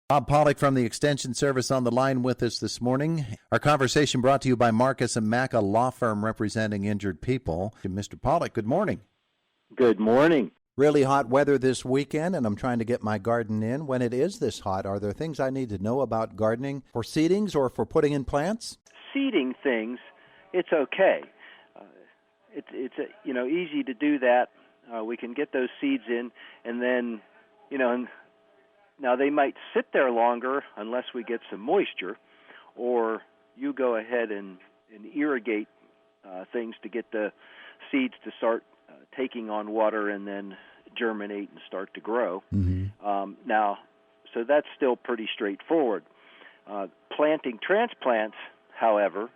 Bob Pollock from the Extension Service on the line with us this morning. Our conversation brought to you by Marcus and Mack, a law firm representing injured people. Mr. Pollock, good morning. Good morning. Really hot weather this weekend, and I'm trying to get my garden in. When it is this hot, are there things I need to know about gardening for seedings or for putting in plants? Seeding things, it's okay. It's easy to do that. We can get those seeds in, and then, now they might sit there longer unless we get some moisture, or you go ahead and irrigate things to get the seeds to start taking on water and then germinate and start to grow. So that's still pretty straightforward. Planting transplants, however,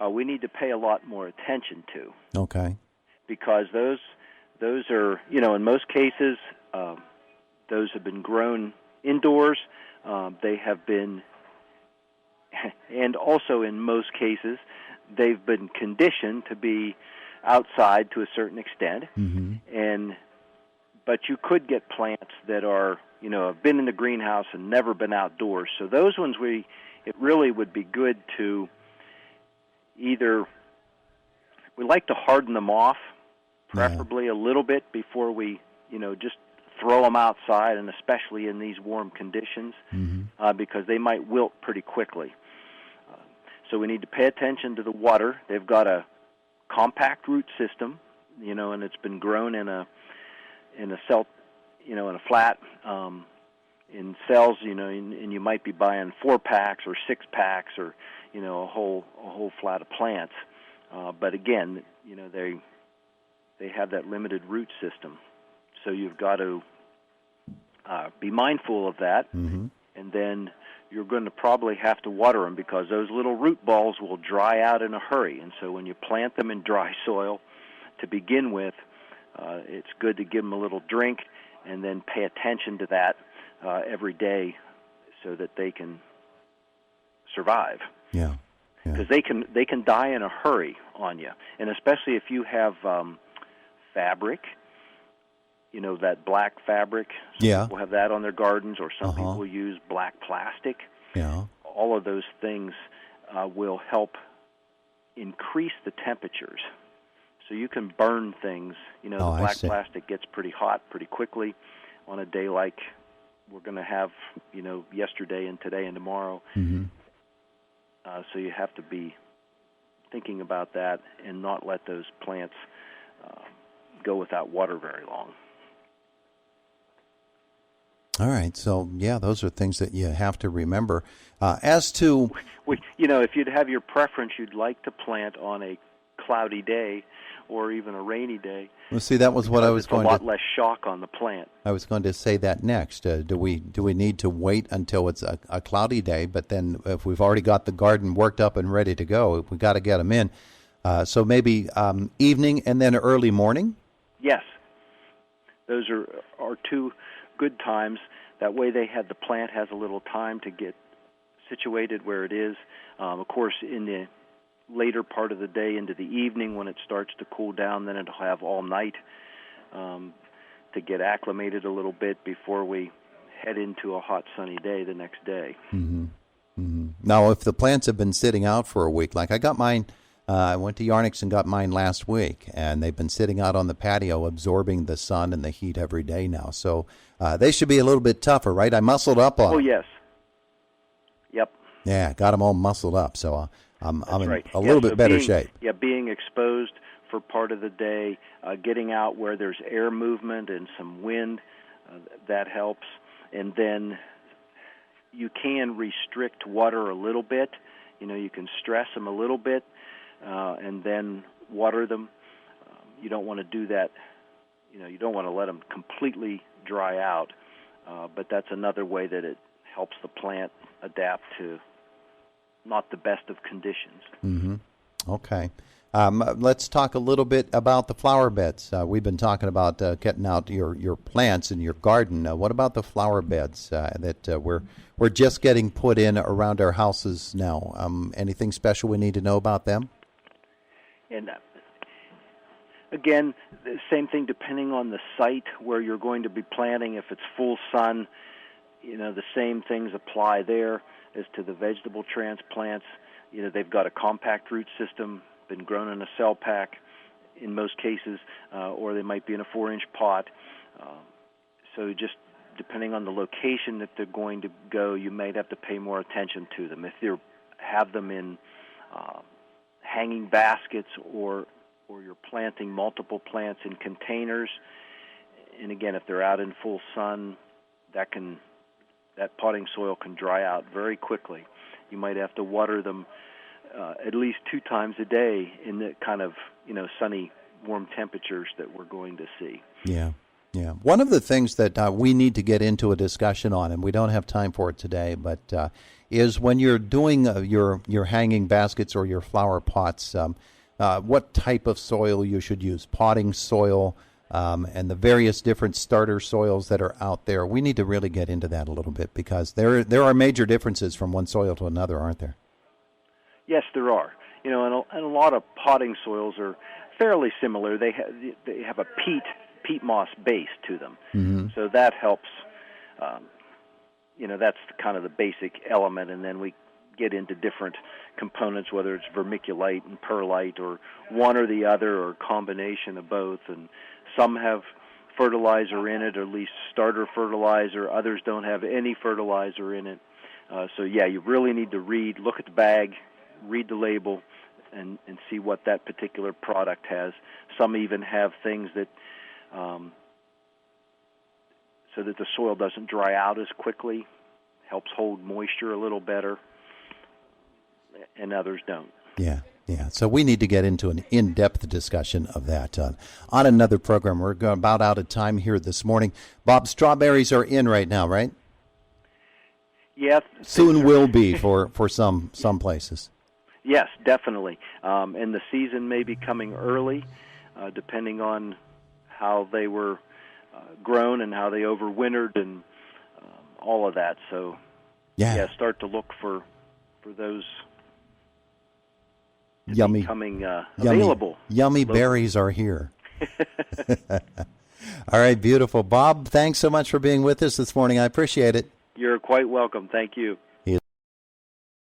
we need to pay a lot more attention to. Okay. Because those are, in most cases, those have been grown indoors. They have been, and also in most cases, they've been conditioned to be outside to a certain extent. But you could get plants that are, have been in the greenhouse and never been outdoors. So those ones, it really would be good to either, we like to harden them off, preferably a little bit before we, just throw them outside, and especially in these warm conditions, because they might wilt pretty quickly. So we need to pay attention to the water. They've got a compact root system, and it's been grown in a cell, in a flat, in cells, and you might be buying 4-packs or 6-packs or, a whole flat of plants. But again, they have that limited root system. So you've got to be mindful of that, and then you're going to probably have to water them because those little root balls will dry out in a hurry. And so when you plant them in dry soil to begin with, it's good to give them a little drink and then pay attention to that every day so that they can survive. Yeah. Because they can die in a hurry on you, and especially if you have fabric, that black fabric. Some people have that on their gardens, or some people use black plastic. Yeah. All of those things will help increase the temperatures. So you can burn things. The black plastic gets pretty hot pretty quickly on a day like we're going to have, yesterday and today and tomorrow. So you have to be thinking about that and not let those plants go without water very long. All right. So, those are things that you have to remember. As to... if you'd have your preference, you'd like to plant on a cloudy day or even a rainy day. Well, see, that was what I was going to... a lot less shock on the plant. I was going to say that next. Do we need to wait until it's a cloudy day? But then if we've already got the garden worked up and ready to go, we got to get them in. So maybe evening and then early morning? Yes. Those are two good times. That way the plant has a little time to get situated where it is. Of course, in the later part of the day into the evening when it starts to cool down, then it'll have all night to get acclimated a little bit before we head into a hot sunny day the next day. Now, if the plants have been sitting out for a week, like I got mine, I went to Yarnix and got mine last week, and they've been sitting out on the patio absorbing the sun and the heat every day now. So they should be a little bit tougher, right? I muscled up on them. Oh, yes. Yep. Yeah, got them all muscled up, so I'm in right. a little bit better shape. Yeah, being exposed for part of the day, getting out where there's air movement and some wind, that helps. And then you can restrict water a little bit. You can stress them a little bit and then water them. You don't want to do that. You don't want to let them completely dry out, but that's another way that it helps the plant adapt to not the best of conditions. Okay. Let's talk a little bit about the flower beds. We've been talking about getting out your plants in your garden. What about the flower beds that we're just getting put in around our houses now? Anything special we need to know about them? And again, the same thing depending on the site where you're going to be planting. If it's full sun, The same things apply there as to the vegetable transplants. They've got a compact root system, been grown in a cell pack in most cases, or they might be in a 4-inch pot. So just depending on the location that they're going to go, you might have to pay more attention to them. If you have them in hanging baskets, or you're planting multiple plants in containers, and again, if they're out in full sun, that potting soil can dry out very quickly. You might have to water them at least 2 times a day in the kind of sunny, warm temperatures that we're going to see. Yeah. Yeah. One of the things that we need to get into a discussion on, and we don't have time for it today, but is when you're doing your hanging baskets or your flower pots, what type of soil you should use, potting soil, and the various different starter soils that are out there. We need to really get into that a little bit, because there are major differences from one soil to another, aren't there? Yes, there are. And a lot of potting soils are fairly similar. They have a peat moss base to them, so that helps. That's kind of the basic element, and then we get into different components, whether it's vermiculite and perlite, or one or the other, or a combination of both. And some have fertilizer in it, or at least starter fertilizer. Others don't have any fertilizer in it. So you really need to look at the bag, read the label, and see what that particular product has. Some even have things that so that the soil doesn't dry out as quickly, helps hold moisture a little better, and others don't. Yeah. So we need to get into an in-depth discussion of that on another program. We're about out of time here this morning. Bob, strawberries are in right now, right? Yes. Soon will be for some places. Yes, definitely. And the season may be coming early, depending on how they were grown and how they overwintered and all of that. So, start to look for those becoming available. Yummy berries are here. All right, beautiful. Bob, thanks so much for being with us this morning. I appreciate it. You're quite welcome. Thank you.